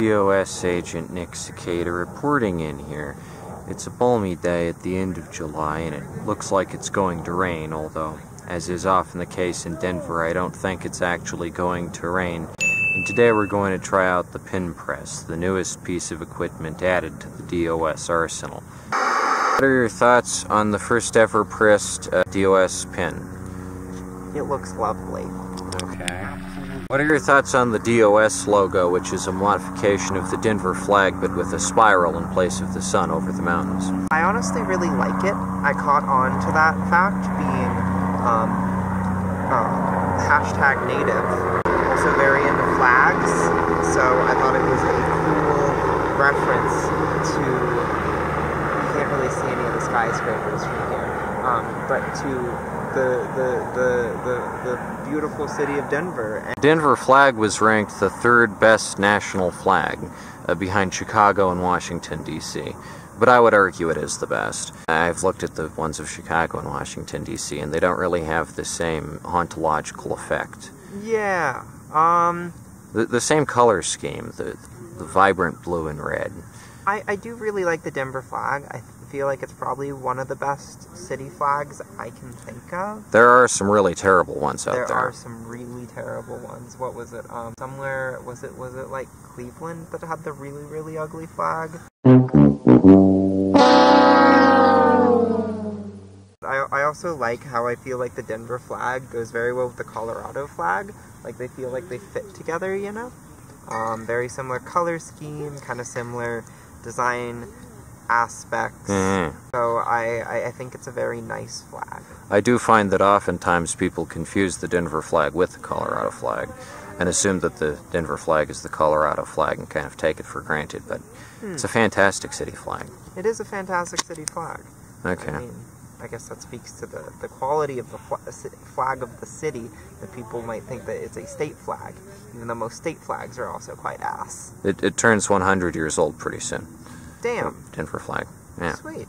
DOS agent Nick Cicada reporting in here. It's a balmy day at the end of July, and it looks like it's going to rain, although, as is often the case in Denver, I don't think it's actually going to rain. And today we're going to try out the pin press, the newest piece of equipment added to the DOS arsenal. What are your thoughts on the first ever pressed DOS pin? It looks lovely. Okay. What are your thoughts on the DOS logo, which is a modification of the Denver flag, but with a spiral in place of the sun over the mountains? I honestly really like it. I caught on to that fact, being hashtag native. Also very into flags, so I thought it was a cool reference to, you can't really see any of the skyscrapers from here, but to the beautiful city of Denver. Denver flag was ranked the third best national flag, behind Chicago and Washington, D.C. But I would argue it is the best. I've looked at the ones of Chicago and Washington, D.C., and they don't really have the same ontological effect. Yeah, The same color scheme, the vibrant blue and red. I do really like the Denver flag. I feel like it's probably one of the best city flags I can think of. There are some really terrible ones out there. There are some really terrible ones. What was it? Somewhere, was it like Cleveland that had the really, really ugly flag? I also like how I feel like the Denver flag goes very well with the Colorado flag. Like, they feel like they fit together, you know? Very similar color scheme, kind of similar design aspects. So I think it's a very nice flag. I do find that oftentimes people confuse the Denver flag with the Colorado flag and assume that the Denver flag is the Colorado flag and kind of take it for granted, but it's a fantastic city flag. It is a fantastic city flag. Okay. I mean, I guess that speaks to the quality of the flag of the city, that people might think that it's a state flag, even though most state flags are also quite ass. It turns 100 years old pretty soon. Damn. Denver flag. Yeah. Sweet.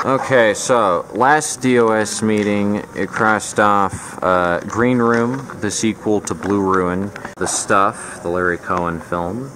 Okay, so last DOS meeting, it crossed off Green Room, the sequel to Blue Ruin, The Stuff, the Larry Cohen film,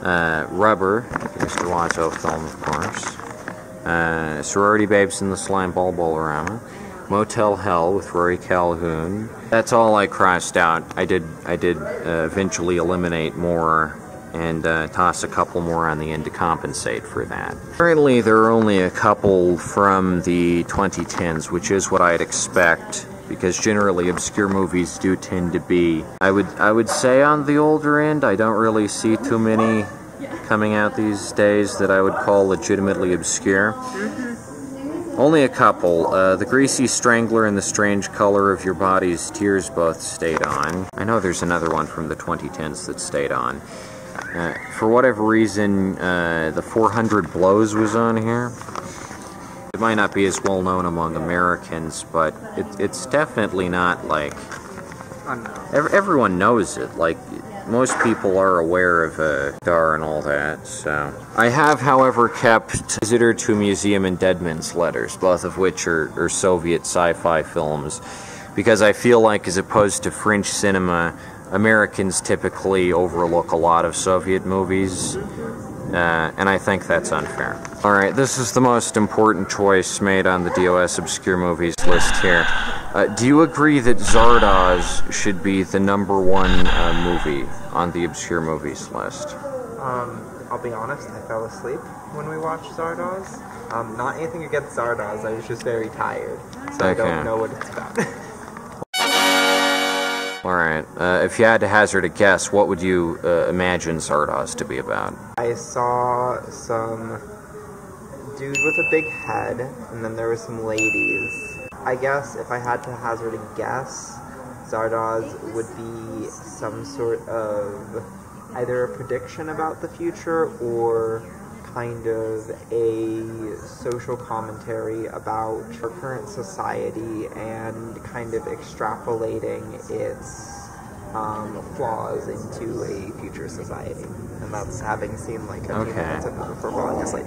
Rubber, the Mr. Lazo film, of course, Sorority Babes in the Slime Ball Bolorama, Motel Hell with Rory Calhoun. That's all I crossed out. I did eventually eliminate more and toss a couple more on the end to compensate for that. Currently, there are only a couple from the 2010s, which is what I'd expect, because generally obscure movies do tend to be, I would say, on the older end. I don't really see too many coming out these days that I would call legitimately obscure. Only a couple. The Greasy Strangler and The Strange Color of Your Body's Tears both stayed on. I know there's another one from the 2010s that stayed on. For whatever reason, the 400 Blows was on here. It might not be as well known among Americans, but it's definitely not like... Everyone knows it. Like, most people are aware of Dar and all that, so... I have, however, kept Visitor to Museum and Deadman's Letters, both of which are Soviet sci-fi films, because I feel like, as opposed to French cinema, Americans typically overlook a lot of Soviet movies, and I think that's unfair. Alright, this is the most important choice made on the DOS Obscure Movies list here. Do you agree that Zardoz should be the #1 movie on the Obscure Movies list? I'll be honest, I fell asleep when we watched Zardoz. Not anything against Zardoz, I was just very tired, so I don't know what it's about. Alright, if you had to hazard a guess, what would you imagine Zardoz to be about? I saw some dude with a big head, and then there were some ladies. I guess if I had to hazard a guess, Zardoz would be some sort of either a prediction about the future or kind of a social commentary about our current society and kind of extrapolating its flaws into a future society. And that's having seen like a few minutes of it before falling asleep.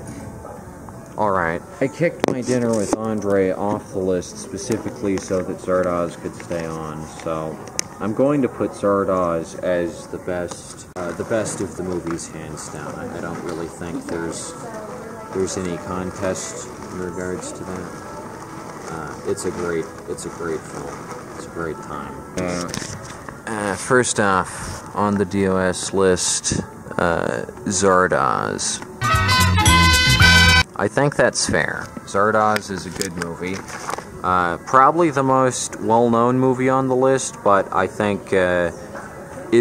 Alright. I kicked my dinner with Andre off the list specifically so that Zardoz could stay on, so I'm going to put Zardoz as the best of the movies, hands down. I don't really think there's any contest in regards to that. It's a great film. It's a great time. First off, on the DOS list, Zardoz. I think that's fair. Zardoz is a good movie. Probably the most well-known movie on the list, but I think it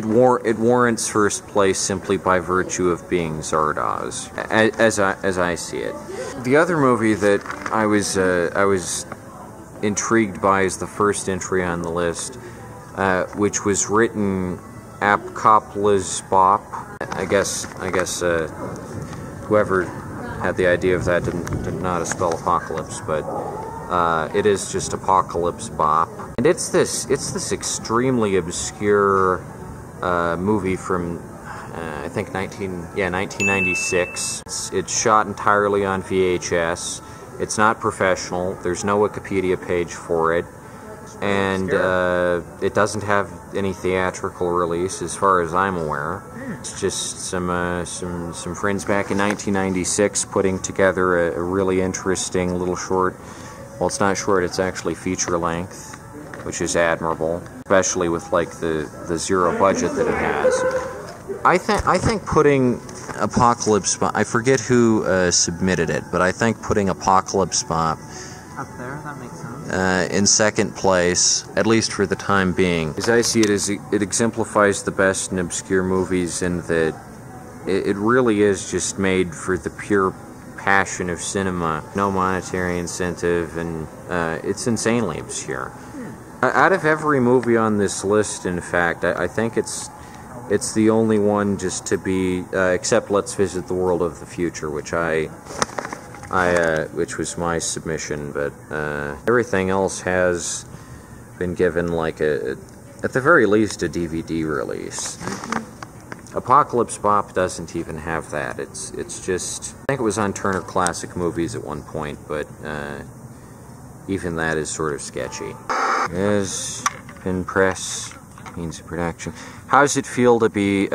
warrants first place simply by virtue of being Zardoz, as I see it. The other movie that I was intrigued by is the first entry on the list, which was written Apocalypse Bop. I guess whoever had the idea of that didn't know how to spell apocalypse, but it is just Apocalypse Bop. And it's this extremely obscure movie from I think 1996. It's shot entirely on VHS. It's not professional. There's no Wikipedia page for it. And it doesn't have any theatrical release, as far as I'm aware. It's just some friends back in 1996 putting together a really interesting little short. Well, it's not short; it's actually feature length, which is admirable, especially with like the zero budget that it has. I think putting Apocalypse Bop. I forget who submitted it, but I think putting Apocalypse Bop Up there, that makes sense. in second place, at least for the time being. As I see it, it exemplifies the best in obscure movies in that it really is just made for the pure passion of cinema. No monetary incentive, and it's insanely obscure. Out of every movie on this list, in fact, I think it's the only one just to be, except Let's Visit the World of the Future, which which was my submission, but everything else has been given like at the very least, a DVD release. Apocalypse Bop doesn't even have that. It's just, I think it was on Turner Classic Movies at one point, but even that is sort of sketchy. As pin press means of production. How does it feel to be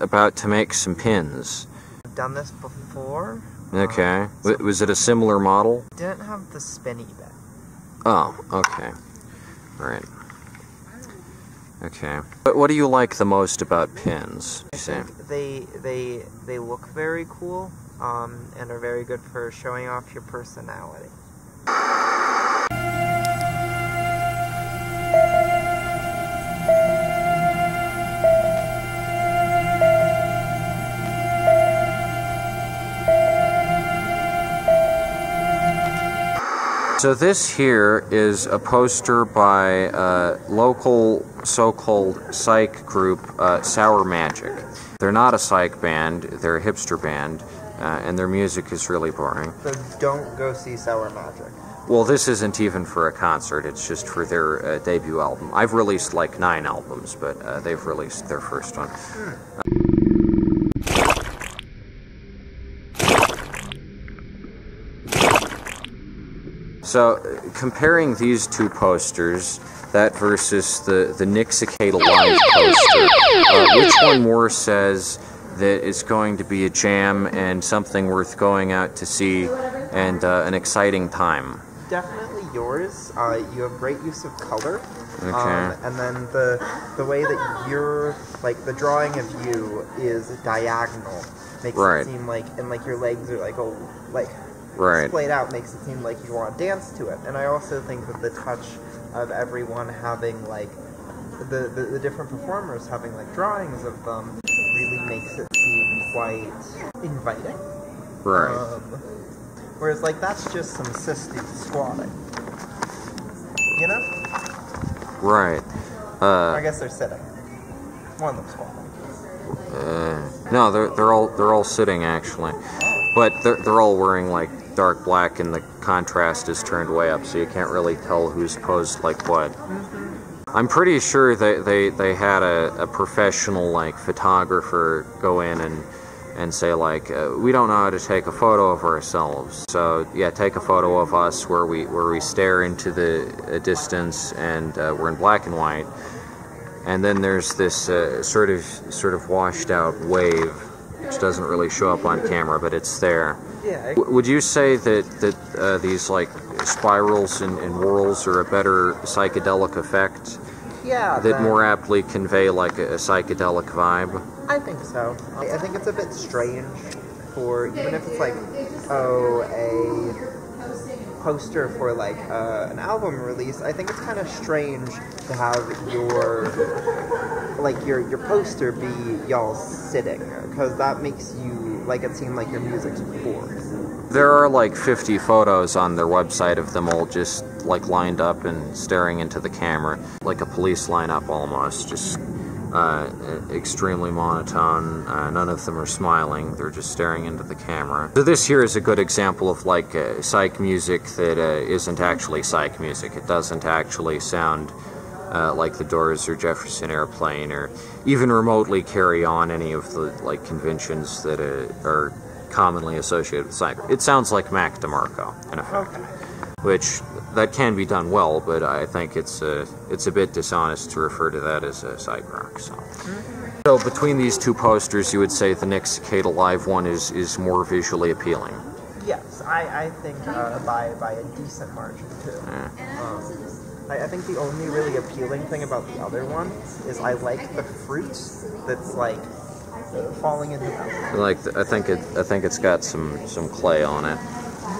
about to make some pins? I've done this before. Okay. Was it a similar model? Didn't have the spinny bit. Oh, okay. Alright. Okay. But what do you like the most about pins? I think they look very cool, and are very good for showing off your personality. So this here is a poster by local so-called psych group, Sour Magic. They're not a psych band, they're a hipster band, and their music is really boring. So don't go see Sour Magic. Well, this isn't even for a concert, it's just for their debut album. I've released like 9 albums, but they've released their first one. So, comparing these two posters, that versus the Nixicata Live poster, which one more says that it's going to be a jam and something worth going out to see and an exciting time? Definitely yours. You have great use of color. Okay. And then the way that you're, like, the drawing of you is diagonal. Makes it seem like, and like your legs are like, splayed out, makes it seem like you want to dance to it. And I also think that the touch of everyone having, like, the different performers having, like, drawings of them really makes it seem quite inviting. Right. Whereas, like, that's just some cystic squatting. You know? Right. I guess they're sitting. One of them squatting. No, they're all sitting actually, but they're all wearing like dark black, and the contrast is turned way up, so you can't really tell who's posed like what. I'm pretty sure they had a professional like photographer go in and say like, we don't know how to take a photo of ourselves, so yeah, take a photo of us where we stare into the distance, and we're in black and white. And then there's this sort of washed out wave, which doesn't really show up on camera, but it's there. Yeah. Would you say that these like spirals and whirls are a better psychedelic effect? Yeah. That more aptly convey like a psychedelic vibe? I think so. I think it's a bit strange for, even if it's like, oh, a poster for like an album release, I think it's kind of strange to have your poster be y'all sitting, because that makes you like it seem like your music's bored. There are like 50 photos on their website of them all just like lined up and staring into the camera, like a police lineup almost, just extremely monotone. None of them are smiling, they're just staring into the camera. So this here is a good example of like psych music that isn't actually psych music. It doesn't actually sound like the Doors or Jefferson Airplane, or even remotely carry on any of the like conventions that are commonly associated with psych. It sounds like Mac DeMarco, in effect. Okay. Which, that can be done well, but I think it's a bit dishonest to refer to that as a psych rock. So between these two posters, you would say the Nick Cicada Live one is more visually appealing. Yes, I think by a decent margin too. Yeah. I think the only really appealing thing about the other one is I like the fruit that's like falling into them. Like I think it's got some clay on it.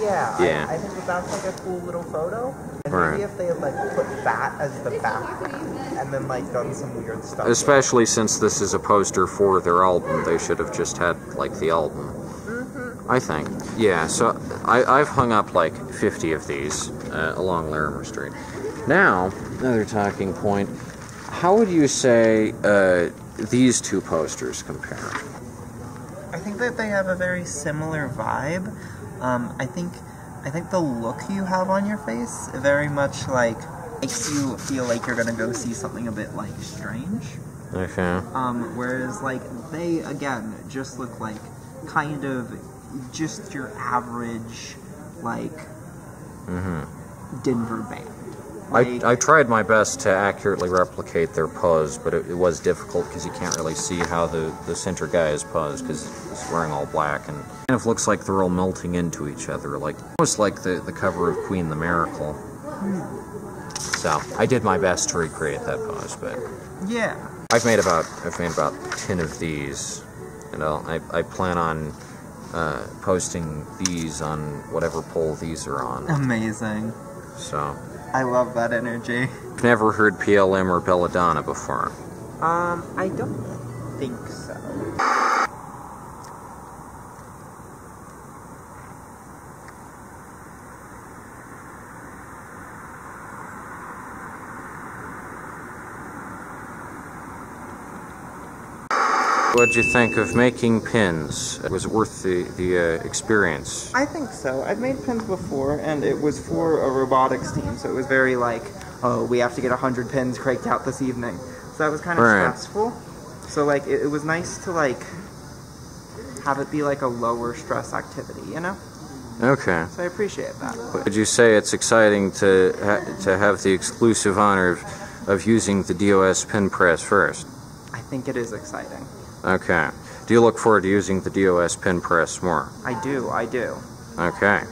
Yeah. Yeah. I think that's like a cool little photo. And Right. maybe if they had like put that as the background and then like done some weird stuff. Especially since this is a poster for their album, they should have just had like the album. I think. Yeah, so I've hung up like 50 of these along Larimer Street. Now, another talking point, how would you say these two posters compare? I think that they have a very similar vibe. I think the look you have on your face very much like makes you feel like you're gonna go see something a bit like strange. Okay. Whereas like they again just look like kind of just your average like Denver band. Like, I tried my best to accurately replicate their pose, but it was difficult because you can't really see how the center guy is posed because he's wearing all black, and it kind of looks like they're all melting into each other, like almost like the cover of Queen the Miracle. So I did my best to recreate that pose, but yeah. I've made about 10 of these, and I plan on posting these on whatever poll these are on. Amazing. So. I love that energy. I've never heard PLM or Belladonna before. I don't think so. What'd you think of making pins? Was it worth the experience? I think so. I've made pins before, and it was for a robotics team, so it was very like, oh, we have to get 100 pins cranked out this evening. So that was kind of stressful. So like, it was nice to like have it be like a lower stress activity, you know? Okay. So I appreciate that. Would you say it's exciting to have the exclusive honor of using the DOS pin press first? I think it is exciting. Okay. Do you look forward to using the DOS pin press more? I do. Okay.